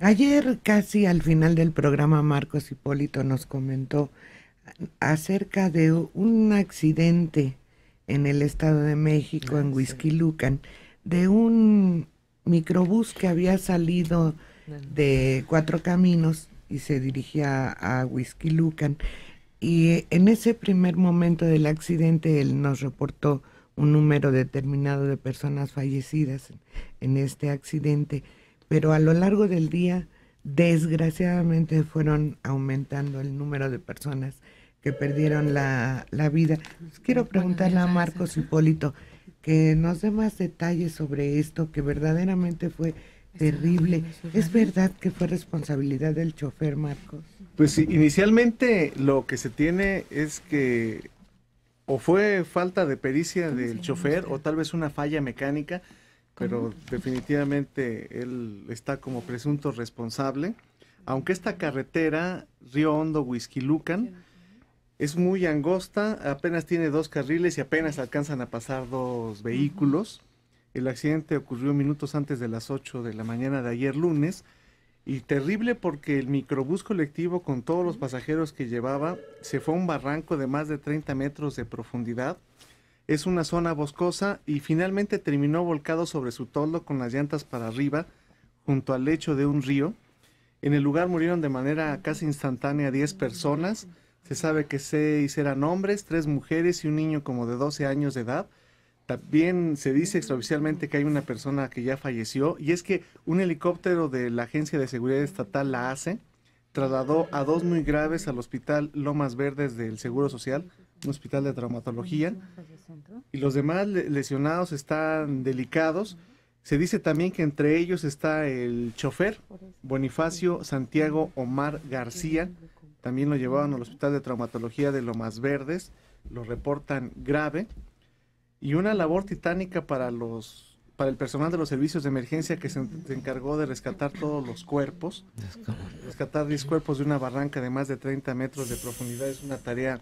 Ayer, casi al final del programa, Marcos Hipólito nos comentó acerca de un accidente en el Estado de México, en Sí. Huixquilucan, de un microbús que había salido de Cuatro Caminos y se dirigía a Huixquilucan. Y en ese primer momento del accidente, él nos reportó un número determinado de personas fallecidas en este accidente, pero a lo largo del día, desgraciadamente, fueron aumentando el número de personas que perdieron la vida. Pues quiero preguntarle a Marcos Hipólito que nos dé más detalles sobre esto, que verdaderamente fue terrible. ¿Es verdad que fue responsabilidad del chofer, Marcos? Pues sí, inicialmente lo que se tiene es que o fue falta de pericia del chofer o tal vez una falla mecánica, pero definitivamente él está como presunto responsable. Aunque esta carretera Río Hondo Huixquilucan es muy angosta, apenas tiene dos carriles y apenas alcanzan a pasar dos vehículos. El accidente ocurrió minutos antes de las 8 de la mañana de ayer lunes. Y terrible porque el microbús colectivo con todos los pasajeros que llevaba se fue a un barranco de más de 30 metros de profundidad. Es una zona boscosa y finalmente terminó volcado sobre su toldo con las llantas para arriba, junto al lecho de un río. En el lugar murieron de manera casi instantánea 10 personas. Se sabe que 6 eran hombres, 3 mujeres y un niño como de 12 años de edad. También se dice extraoficialmente que hay una persona que ya falleció, y es que un helicóptero de la Agencia de Seguridad Estatal, la ACE, trasladó a 2 muy graves al Hospital Lomas Verdes del Seguro Social, un hospital de traumatología, y los demás lesionados están delicados. Se dice también que entre ellos está el chofer, Bonifacio Santiago Omar García, también lo llevaban al Hospital de Traumatología de Lomas Verdes, lo reportan grave. Y una labor titánica para el personal de los servicios de emergencia que se encargó de rescatar todos los cuerpos. Rescatar 10 cuerpos de una barranca de más de 30 metros de profundidad es una tarea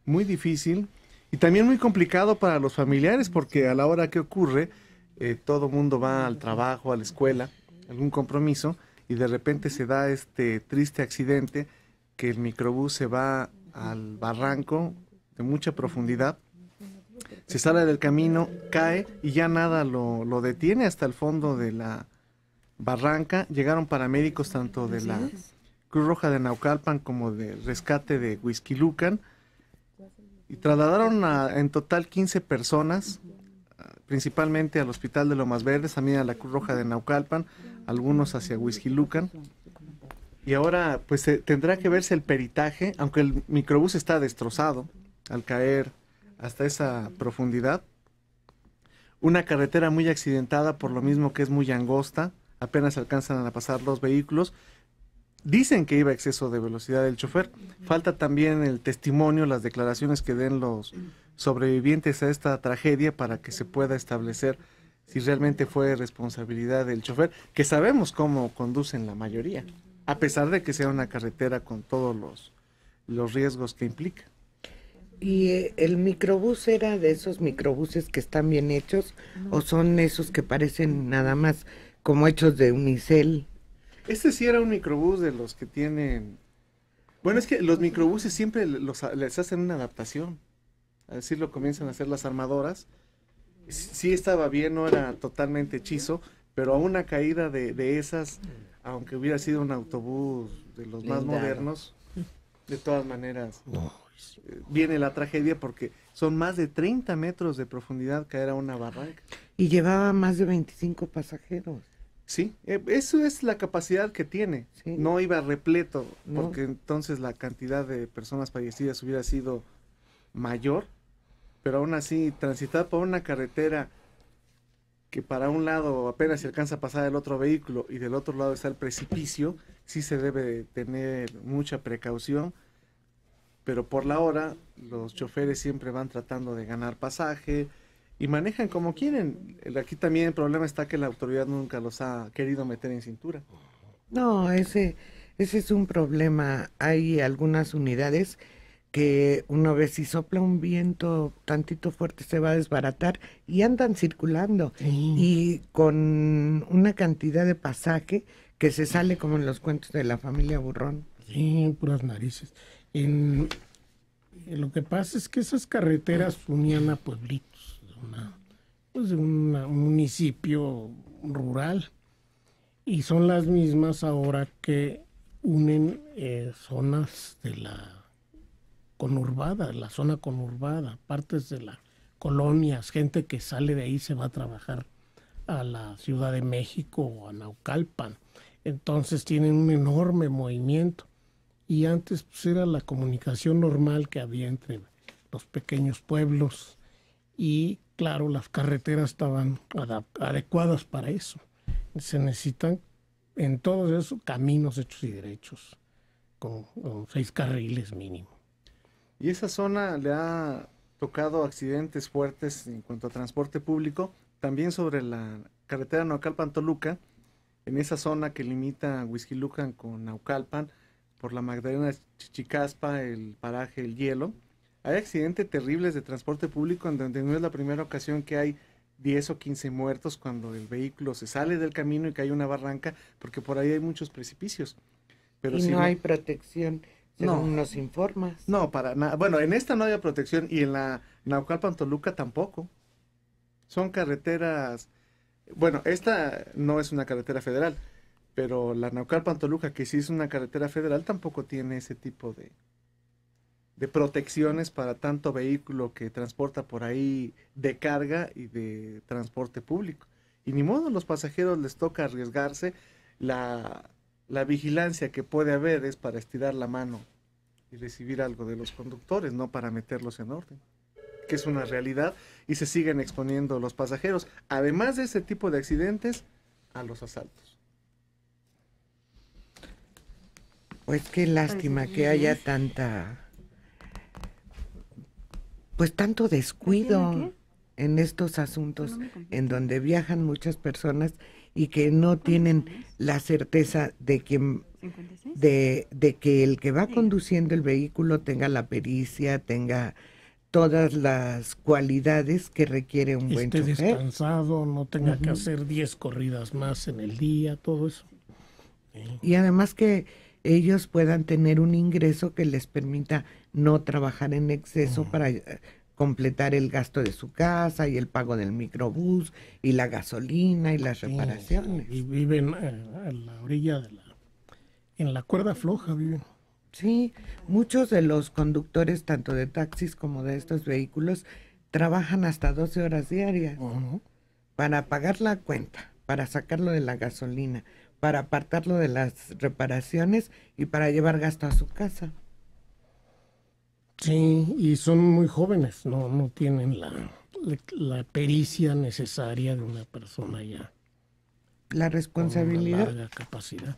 muy difícil y también muy complicado para los familiares, porque a la hora que ocurre, todo mundo va al trabajo, a la escuela, algún compromiso, y de repente se da este triste accidente que el microbús se va al barranco de mucha profundidad. Se sale del camino, cae y ya nada lo detiene hasta el fondo de la barranca. Llegaron paramédicos tanto de la Cruz Roja de Naucalpan como de rescate de Huixquilucan y trasladaron en total 15 personas, principalmente al Hospital de Lomas Verdes, también a la Cruz Roja de Naucalpan, algunos hacia Huixquilucan. Y ahora pues tendrá que verse el peritaje, aunque el microbús está destrozado al caer hasta esa profundidad. Una carretera muy accidentada por lo mismo que es muy angosta, apenas alcanzan a pasar los vehículos. Dicen que iba a exceso de velocidad el chofer. Falta también el testimonio, las declaraciones que den los sobrevivientes a esta tragedia para que se pueda establecer si realmente fue responsabilidad del chofer, que sabemos cómo conducen la mayoría, a pesar de que sea una carretera con todos los riesgos que implica. ¿Y el microbús era de esos microbuses que están bien hechos o son esos que parecen nada más como hechos de unicel? Este sí era un microbús de los que tienen... Bueno, es que los microbuses siempre les hacen una adaptación. Así lo comienzan a hacer las armadoras. Sí estaba bien, no era totalmente hechizo, pero a una caída de esas, aunque hubiera sido un autobús de los más modernos, de todas maneras viene la tragedia porque son más de 30 metros de profundidad caer a una barranca. Y llevaba más de 25 pasajeros. Sí, eso es la capacidad que tiene. Sí. No iba repleto, No. porque entonces la cantidad de personas fallecidas hubiera sido mayor, pero aún así transitar por una carretera que para un lado apenas se alcanza a pasar el otro vehículo y del otro lado está el precipicio, sí se debe tener mucha precaución, pero por la hora los choferes siempre van tratando de ganar pasaje y manejan como quieren. Aquí también el problema está que la autoridad nunca los ha querido meter en cintura. No, ese es un problema. Hay algunas unidades que una vez si sopla un viento tantito fuerte se va a desbaratar y andan circulando y con una cantidad de pasaje que se sale como en los cuentos de la familia Burrón. Sí, puras narices. Lo que pasa es que esas carreteras unían a pueblitos de un municipio rural y son las mismas ahora que unen zonas de la conurbada, la zona conurbada, partes de las colonias, gente que sale de ahí se va a trabajar a la Ciudad de México o a Naucalpan. Entonces tienen un enorme movimiento. Y antes pues, era la comunicación normal que había entre los pequeños pueblos y claro, las carreteras estaban adecuadas para eso. Se necesitan en todos esos caminos hechos y derechos, con 6 carriles mínimo. ¿Y esa zona le ha tocado accidentes fuertes en cuanto a transporte público? También sobre la carretera Naucalpan-Toluca, en esa zona que limita Huixquilucan con Naucalpan, por la Magdalena Chichicaspa, el paraje El Hielo, hay accidentes terribles de transporte público en donde no es la primera ocasión que hay 10 o 15 muertos cuando el vehículo se sale del camino y cae una barranca, porque por ahí hay muchos precipicios. Pero y si no hay protección, según no, nos informas. No, para nada. Bueno, en esta no había protección y en la Naucalpan-Toluca tampoco. Son carreteras, bueno, esta no es una carretera federal, pero la Naucalpan-Toluca, que sí es una carretera federal, tampoco tiene ese tipo de protecciones para tanto vehículo que transporta por ahí de carga y de transporte público. Y ni modo, los pasajeros les toca arriesgarse. La vigilancia que puede haber es para estirar la mano y recibir algo de los conductores, no para meterlos en orden, que es una realidad, y se siguen exponiendo los pasajeros, además de ese tipo de accidentes, a los asaltos. Pues qué lástima que haya tanto descuido en estos asuntos en donde viajan muchas personas y que no tienen la certeza de que el que va conduciendo el vehículo tenga la pericia, tenga todas las cualidades que requiere un buen chofer. Esté descansado, no tenga que hacer 10 corridas más en el día, todo eso. Y además que ellos puedan tener un ingreso que les permita no trabajar en exceso para completar el gasto de su casa y el pago del microbús y la gasolina y las reparaciones. Y viven a la orilla en la cuerda floja viven. Sí, muchos de los conductores, tanto de taxis como de estos vehículos, trabajan hasta 12 horas diarias para pagar la cuenta, para sacarlo de la gasolina, para apartarlo de las reparaciones y para llevar gasto a su casa. Sí, y son muy jóvenes, no tienen la pericia necesaria de una persona ya La responsabilidad. con una larga capacidad.